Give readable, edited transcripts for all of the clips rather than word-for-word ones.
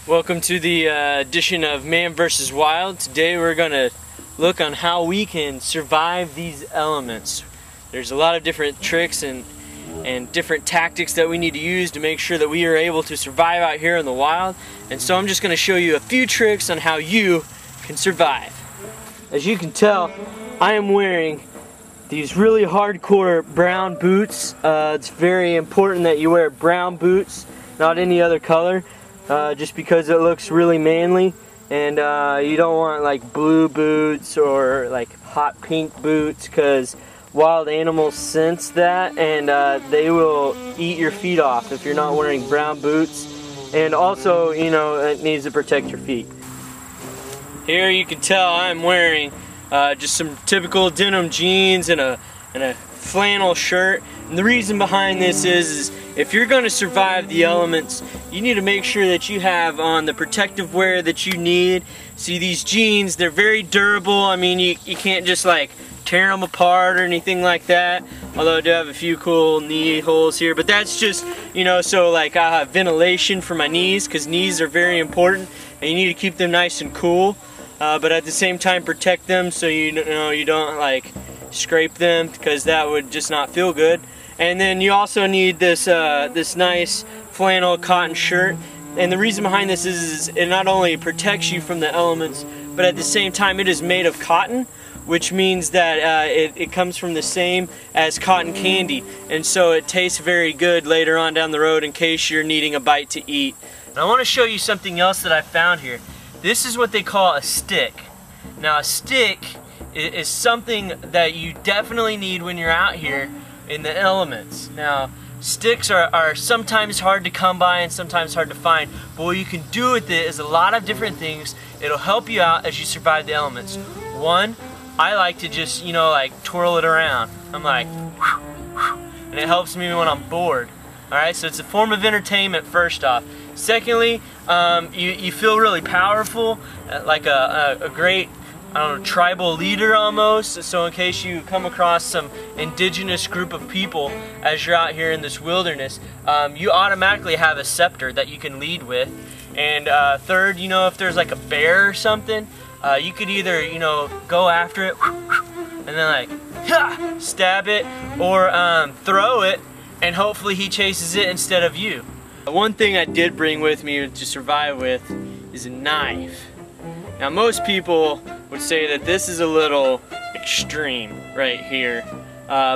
Welcome to the edition of Man vs. Wild. Today we're going to look on how we can survive these elements. There's a lot of different tricks and different tactics that we need to use to make sure that we are able to survive out here in the wild. And so I'm just going to show you a few tricks on how you can survive. As you can tell, I am wearing these really hardcore brown boots. It's very important that you wear brown boots, not any other color. Just because it looks really manly, and you don't want like blue boots or like hot pink boots, because wild animals sense that and they will eat your feet off if you're not wearing brown boots. And also, you know, it needs to protect your feet. Here you can tell I'm wearing just some typical denim jeans and a flannel shirt. And the reason behind this is if you're going to survive the elements, you need to make sure that you have on the protective wear that you need. See, these jeans, they're very durable. I mean, you can't just like tear them apart or anything like that. Although I do have a few cool knee holes here, but that's just, you know, so like I have ventilation for my knees, because knees are very important and you need to keep them nice and cool. But at the same time protect them so you know you don't like scrape them, because that would just not feel good. And then you also need this this nice flannel cotton shirt. And the reason behind this is it not only protects you from the elements, but at the same time it is made of cotton, which means that it comes from the same as cotton candy, and so it tastes very good later on down the road in case you're needing a bite to eat. And I want to show you something else that I found here. This is what they call a stick. Now a stick is something that you definitely need when you're out here in the elements. Now sticks are sometimes hard to come by and sometimes hard to find, but what you can do with it is a lot of different things. It'll help you out as you survive the elements. One, I like to just, you know, like twirl it around. I'm like, and it helps me when I'm bored. Alright, so it's a form of entertainment first off. Secondly, you feel really powerful, like a great, I don't know, tribal leader almost. So in case you come across some indigenous group of people as you're out here in this wilderness, you automatically have a scepter that you can lead with. And third, you know, if there's like a bear or something, you could either, you know, go after it and then like stab it, or throw it and hopefully he chases it instead of you. One thing I did bring with me to survive with is a knife. Now most people would say that this is a little extreme right here.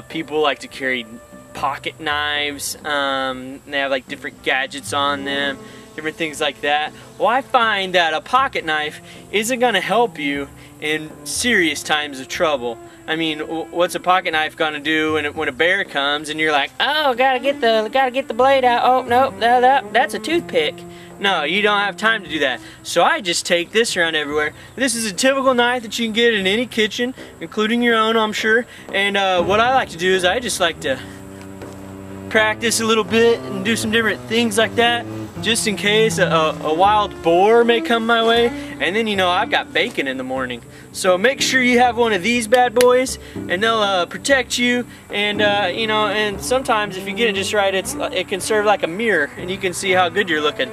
People like to carry pocket knives, they have like different gadgets on them, different things like that. Well, I find that a pocket knife isn't going to help you in serious times of trouble. I mean, what's a pocket knife gonna do when a bear comes and you're like, oh, gotta get the blade out. Oh no, that's a toothpick. No, you don't have time to do that. So I just take this around everywhere. This is a typical knife that you can get in any kitchen, including your own, I'm sure. And what I like to do is I just like to practice a little bit and do some different things like that, just in case a wild boar may come my way. And then, you know, I've got bacon in the morning. So make sure you have one of these bad boys, and they'll protect you. And you know, and sometimes if you get it just right, it can serve like a mirror, and you can see how good you're looking.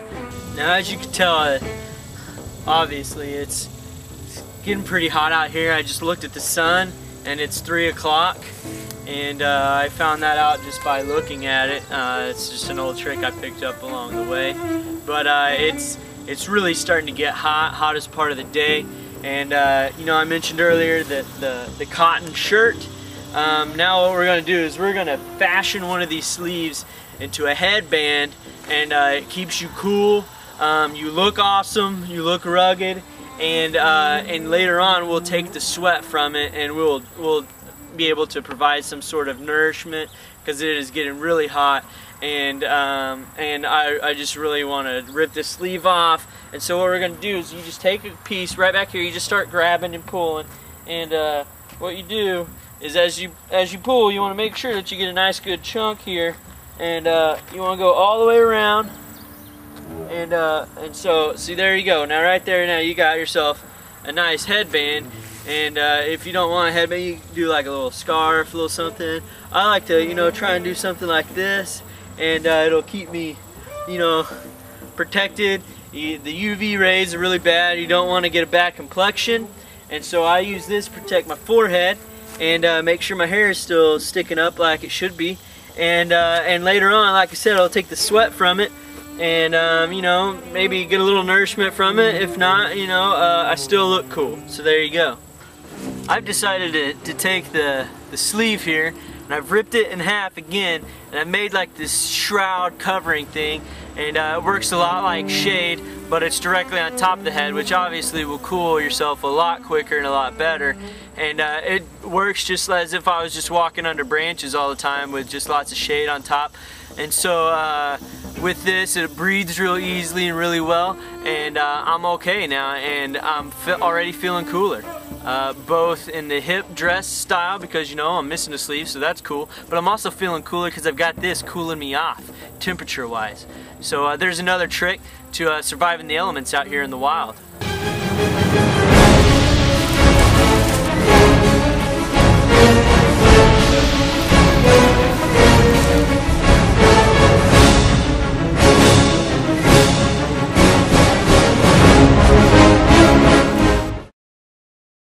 Now, as you can tell, obviously it's getting pretty hot out here. I just looked at the sun, and it's 3 o'clock. And I found that out just by looking at it. It's just an old trick I picked up along the way. But it's really starting to get hot, hottest part of the day. And you know, I mentioned earlier that the cotton shirt. Now what we're going to do is we're going to fashion one of these sleeves into a headband, and it keeps you cool. You look awesome, you look rugged, and later on we'll take the sweat from it, and we'll be able to provide some sort of nourishment, because it is getting really hot. And I just really want to rip this sleeve off. And so what we're going to do is you just take a piece right back here, you just start grabbing and pulling, and what you do is as you pull, you want to make sure that you get a nice good chunk here, and you want to go all the way around, and so see, there you go. Now right there, now you got yourself a nice headband. And if you don't want a headband, you can do like a little scarf, a little something. I like to, you know, try and do something like this, and it'll keep me, you know, protected. The UV rays are really bad. You don't want to get a bad complexion, and so I use this to protect my forehead and make sure my hair is still sticking up like it should be. And later on, like I said, I'll take the sweat from it, and you know, maybe get a little nourishment from it. If not, you know, I still look cool. So there you go. I've decided to take the sleeve here, and I've ripped it in half again, and I've made like this shroud covering thing, and it works a lot like shade, but it's directly on top of the head, which obviously will cool yourself a lot quicker and a lot better. And it works just as if I was just walking under branches all the time with just lots of shade on top. And so with this, it breathes real easily and really well, and I'm okay now, and I'm already feeling cooler. Both in the hip dress style, because you know I'm missing a sleeve, so that's cool, but I'm also feeling cooler because I've got this cooling me off temperature wise. So there's another trick to surviving the elements out here in the wild.